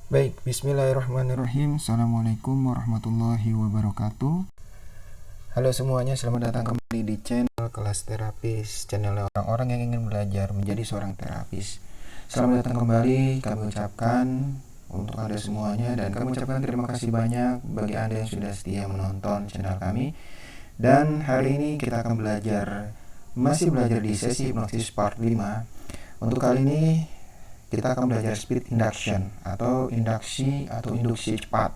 Baik, bismillahirrahmanirrahim. Assalamualaikum warahmatullahi wabarakatuh. Halo semuanya, selamat datang kembali di channel Kelas Terapis, channel orang-orang yang ingin belajar menjadi seorang terapis. Selamat datang kembali, kami ucapkan untuk Anda semuanya, dan kami ucapkan terima kasih banyak bagi Anda yang sudah setia menonton channel kami. Dan hari ini kita akan masih belajar di sesi hipnotis part 5. Untuk kali ini kita akan belajar speed induction atau induksi cepat.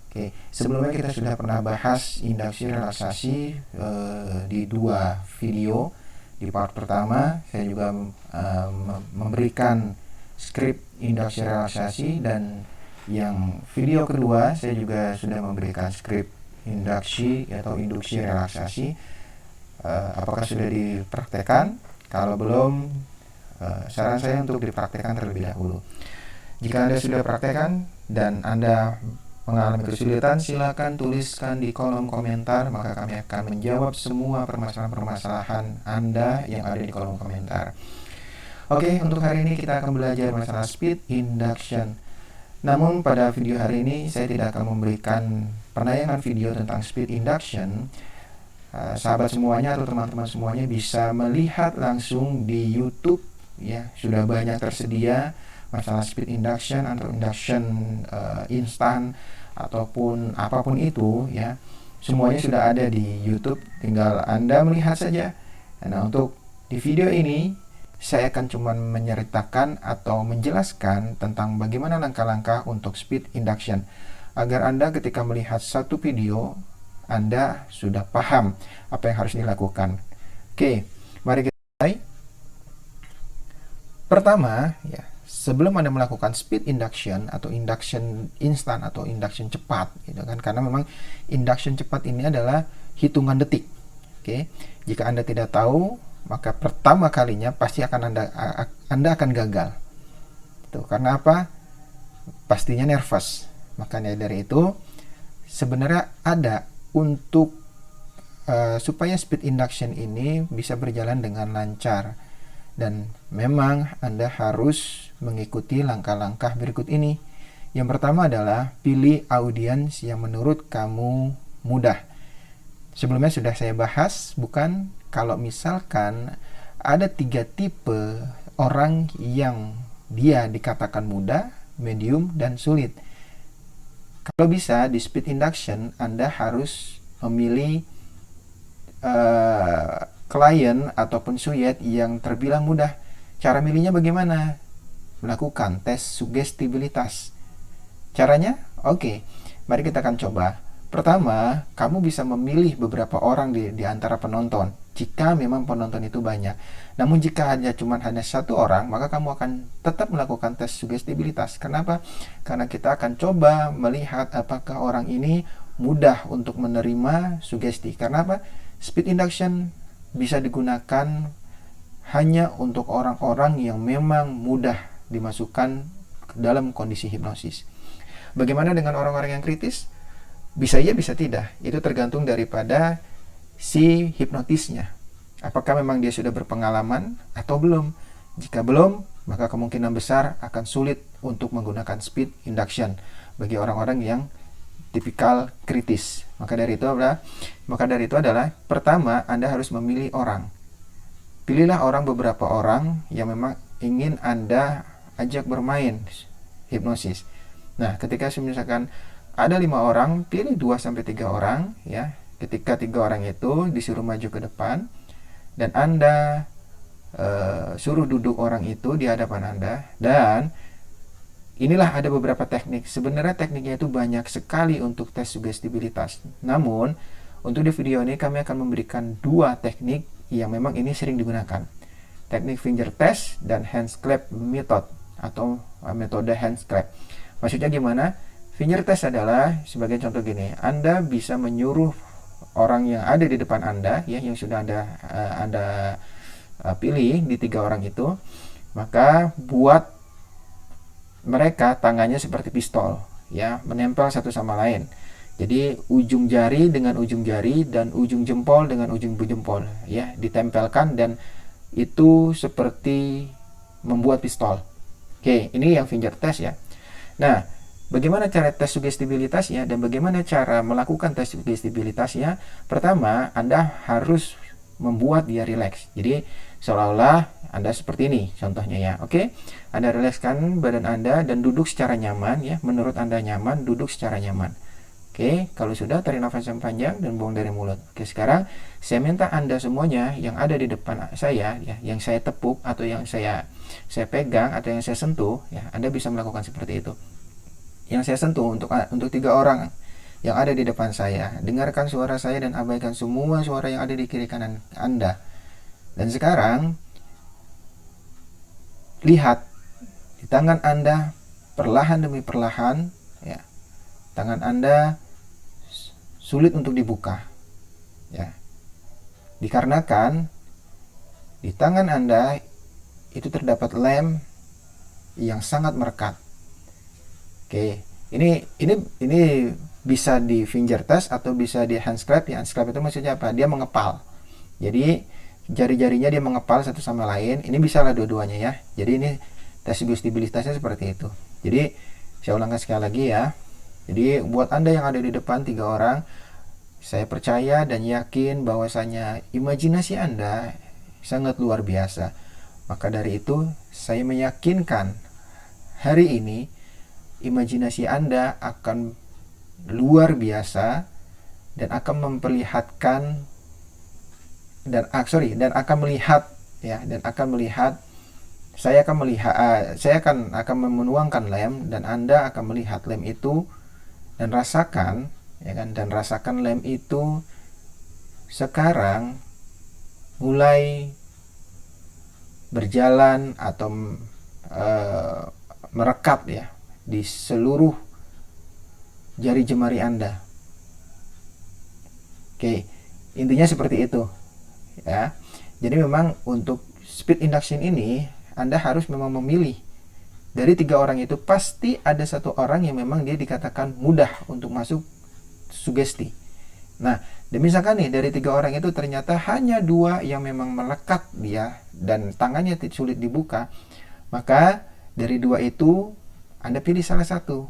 Oke, sebelumnya kita sudah pernah bahas induksi relaksasi di 2 video. Di part pertama saya juga memberikan skrip induksi relaksasi, dan yang video kedua saya juga sudah memberikan skrip induksi relaksasi. Apakah sudah dipraktekkan? Kalau belum, saran saya untuk dipraktekkan terlebih dahulu. Jika Anda sudah praktekkan dan Anda mengalami kesulitan, silakan tuliskan di kolom komentar, maka kami akan menjawab semua permasalahan-permasalahan Anda yang ada di kolom komentar. Oke, untuk hari ini kita akan belajar masalah speed induction. Namun pada video hari ini saya tidak akan memberikan penayangan video tentang speed induction. Sahabat semuanya atau teman-teman semuanya bisa melihat langsung di YouTube. Ya, sudah banyak tersedia masalah speed induction atau induction instan ataupun apapun itu, ya, semuanya sudah ada di YouTube, tinggal Anda melihat saja. Nah, untuk di video ini saya akan cuma menceritakan atau menjelaskan tentang bagaimana langkah-langkah untuk speed induction, agar Anda ketika melihat satu video Anda sudah paham apa yang harus dilakukan. Oke, mari kita mulai. Pertama, ya, sebelum Anda melakukan speed induction atau induction instan atau induction cepat, gitu kan, karena memang induction cepat ini adalah hitungan detik. Oke, jika Anda tidak tahu, maka pertama kalinya pasti Anda akan gagal. Itu karena apa? Pastinya nervous. Makanya dari itu sebenarnya ada untuk supaya speed induction ini bisa berjalan dengan lancar. Dan memang Anda harus mengikuti langkah-langkah berikut ini. Yang pertama adalah pilih audiens yang menurut kamu mudah. Sebelumnya sudah saya bahas, bukan? Kalau misalkan ada 3 tipe orang yang dia dikatakan mudah, medium, dan sulit. Kalau bisa di speed induction Anda harus memilih klien ataupun suyet yang terbilang mudah. Cara milihnya bagaimana? Melakukan tes sugestibilitas. Caranya? Oke, mari kita akan coba. Pertama, kamu bisa memilih beberapa orang di antara penonton, jika memang penonton itu banyak. Namun jika hanya satu orang, maka kamu akan tetap melakukan tes sugestibilitas. Kenapa? Karena kita akan coba melihat apakah orang ini mudah untuk menerima sugesti. Karena apa? Speed induction bisa digunakan hanya untuk orang-orang yang memang mudah dimasukkan ke dalam kondisi hipnosis. Bagaimana dengan orang-orang yang kritis? Bisa iya, bisa tidak. Itu tergantung daripada si hipnotisnya. Apakah memang dia sudah berpengalaman atau belum? Jika belum, maka kemungkinan besar akan sulit untuk menggunakan speed induction bagi orang-orang yang tipikal kritis. Maka dari itu adalah pertama, Anda harus memilih orang. Pilihlah beberapa orang yang memang ingin Anda ajak bermain hipnosis. Nah, ketika misalkan ada 5 orang, pilih 2-3 orang, ya. Ketika 3 orang itu disuruh maju ke depan dan Anda suruh duduk orang itu di hadapan Anda, dan inilah ada beberapa teknik. Sebenarnya tekniknya itu banyak sekali untuk tes sugestibilitas. Namun, untuk di video ini kami akan memberikan 2 teknik yang memang ini sering digunakan. Teknik finger test dan hand clap method atau metode hand clap. Maksudnya gimana? Finger test adalah sebagai contoh gini. Anda bisa menyuruh orang yang ada di depan Anda, ya, yang sudah Anda pilih di 3 orang itu, maka buat mereka tangannya seperti pistol, ya, menempel satu sama lain. Jadi ujung jari dengan ujung jari dan ujung jempol dengan ujung jempol, ya, ditempelkan, dan itu seperti membuat pistol. Oke, ini yang finger test, ya. Nah, Bagaimana cara tes sugestibilitasnya dan bagaimana cara melakukan tes sugestibilitasnya? Pertama, Anda harus membuat dia rileks. Jadi seolah-olah Anda seperti ini contohnya ya. Oke. Anda rilekskan badan Anda dan duduk secara nyaman ya. Menurut Anda nyaman, duduk secara nyaman. Oke, kalau sudah tarik nafas yang panjang dan buang dari mulut. Oke, sekarang saya minta Anda semuanya yang ada di depan saya ya, yang saya tepuk atau yang saya pegang atau yang saya sentuh ya, Anda bisa melakukan seperti itu. Yang saya sentuh untuk 3 orang yang ada di depan saya. Dengarkan suara saya dan abaikan semua suara yang ada di kiri kanan Anda. Dan sekarang lihat di tangan Anda perlahan demi perlahan ya. Tangan Anda sulit untuk dibuka. Ya. Dikarenakan di tangan Anda itu terdapat lem yang sangat merekat. Oke, ini bisa di finger test atau bisa di hand scrape. Ya, hand scrape itu maksudnya apa? Dia mengepal. Jadi jari-jarinya dia mengepal satu sama lain. Ini bisa lah dua-duanya ya. Jadi ini tes sugestibilitasnya seperti itu. Jadi saya ulangkan sekali lagi ya. Jadi buat Anda yang ada di depan 3 orang, saya percaya dan yakin bahwasanya imajinasi Anda sangat luar biasa. Maka dari itu saya meyakinkan hari ini imajinasi Anda akan luar biasa dan akan memperlihatkan dan akan melihat ya, dan akan melihat saya akan menuangkan lem dan Anda akan melihat lem itu dan rasakan ya kan, dan rasakan lem itu sekarang mulai berjalan atau merekat ya di seluruh jari jemari Anda. Oke, intinya seperti itu ya. Jadi memang untuk speed induction ini Anda harus memang memilih dari 3 orang itu pasti ada 1 orang yang memang dia dikatakan mudah untuk masuk sugesti. Nah, dan misalkan nih dari 3 orang itu ternyata hanya 2 yang memang melekat dia dan tangannya sulit dibuka, maka dari 2 itu Anda pilih salah satu.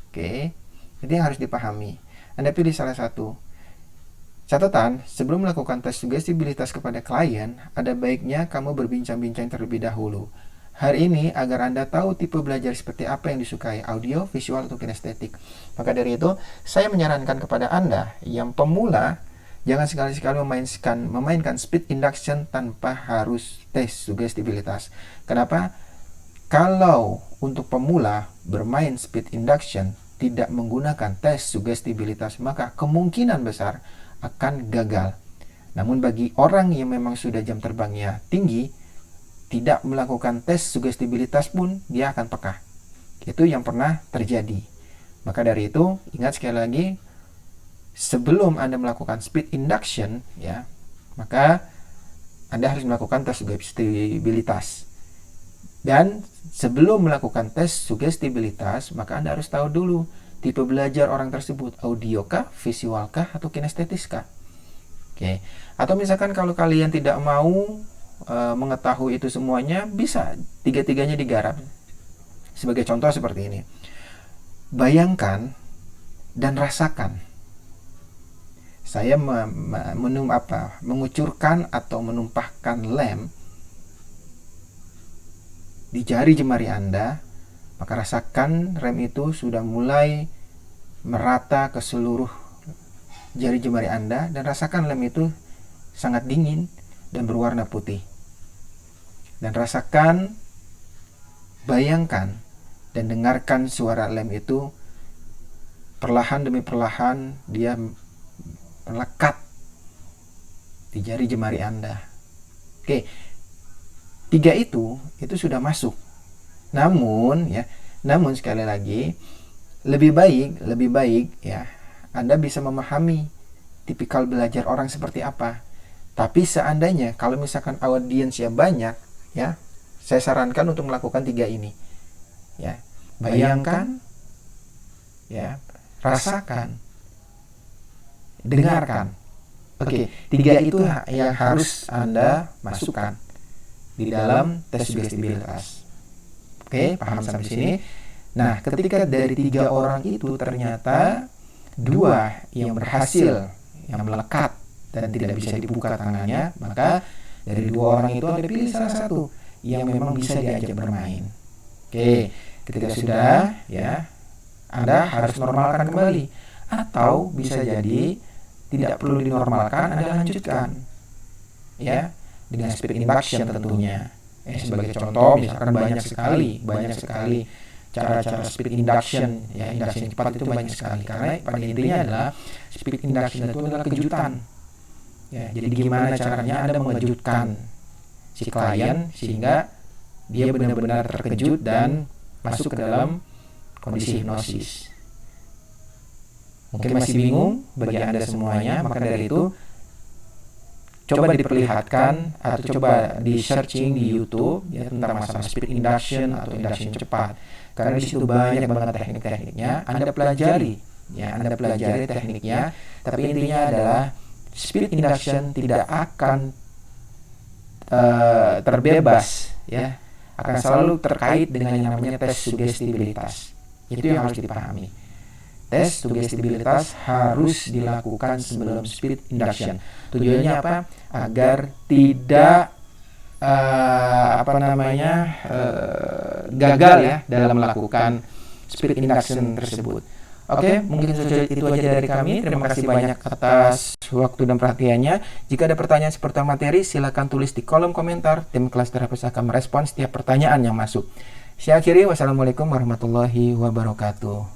Oke, itu yang harus dipahami. Anda pilih salah satu. Catatan, sebelum melakukan tes sugestibilitas kepada klien, ada baiknya kamu berbincang-bincang terlebih dahulu. Hari ini agar Anda tahu tipe belajar seperti apa yang disukai, audio, visual, atau kinestetik. Maka dari itu, saya menyarankan kepada Anda yang pemula, jangan sekali-sekali memainkan speed induction tanpa harus tes sugestibilitas. Kenapa? Kalau untuk pemula bermain speed induction tidak menggunakan tes sugestibilitas, maka kemungkinan besar akan gagal. Namun bagi orang yang memang sudah jam terbangnya tinggi, tidak melakukan tes sugestibilitas pun dia akan peka. Itu yang pernah terjadi. Maka dari itu, ingat sekali lagi, sebelum Anda melakukan speed induction ya, maka Anda harus melakukan tes sugestibilitas. Dan sebelum melakukan tes sugestibilitas, maka Anda harus tahu dulu tipe belajar orang tersebut, audio kah, visual kah, atau kinestetis kah. Oke. Atau misalkan kalau kalian tidak mau mengetahui itu semuanya, bisa 3-tiganya digarap. Sebagai contoh seperti ini. Bayangkan dan rasakan. Saya mengucurkan atau menumpahkan lem di jari jemari Anda, maka rasakan rem itu sudah mulai merata ke seluruh jari jemari Anda dan rasakan lem itu sangat dingin dan berwarna putih. Dan rasakan, bayangkan dan dengarkan suara lem itu perlahan demi perlahan dia melekat di jari jemari Anda. Oke. 3 itu sudah masuk. Namun sekali lagi lebih baik ya Anda bisa memahami tipikal belajar orang seperti apa. Tapi seandainya kalau misalkan audiensnya banyak ya, saya sarankan untuk melakukan 3 ini. Ya, bayangkan ya, rasakan, dengarkan. Oke, 3 itu yang harus Anda masukkan di dalam tes sugestibilitas. Oke, paham sampai sini? Nah, ketika dari 3 orang itu ternyata 2 yang berhasil, yang melekat dan tidak bisa dibuka tangannya, maka dari 2 orang itu Anda pilih salah satu yang memang bisa diajak bermain. Oke, ketika sudah, ya, Anda harus normalkan kembali. Atau bisa jadi tidak perlu dinormalkan, Anda lanjutkan, ya, dengan speed induction tentunya. Sebagai contoh, misalkan banyak sekali cara-cara speed induction, ya, induction cepat itu banyak sekali. Karena pada intinya adalah speed induction itu adalah kejutan. Ya, jadi gimana caranya Anda mengejutkan si klien sehingga dia benar-benar terkejut dan masuk ke dalam kondisi hipnosis. Mungkin masih bingung bagi Anda semuanya, maka dari itu coba diperlihatkan atau coba di searching di YouTube, ya, tentang masalah speed induction atau induction cepat. Karena di situ banyak banget teknik-tekniknya. Anda pelajari, ya, Anda pelajari tekniknya. Tapi intinya adalah speed induction tidak akan terbebas, ya, akan selalu terkait dengan yang namanya tes sugestibilitas. Itu yang harus dipahami. Tes sugestibilitas harus dilakukan sebelum speed induction. Tujuannya apa? Agar tidak gagal, ya, dalam melakukan speed induction tersebut. Oke, mungkin saja itu aja dari kami. Terima kasih banyak atas waktu dan perhatiannya. Jika ada pertanyaan seputar materi, silakan tulis di kolom komentar. Tim kelas terapis akan merespons setiap pertanyaan yang masuk. Saya akhiri, wassalamualaikum warahmatullahi wabarakatuh.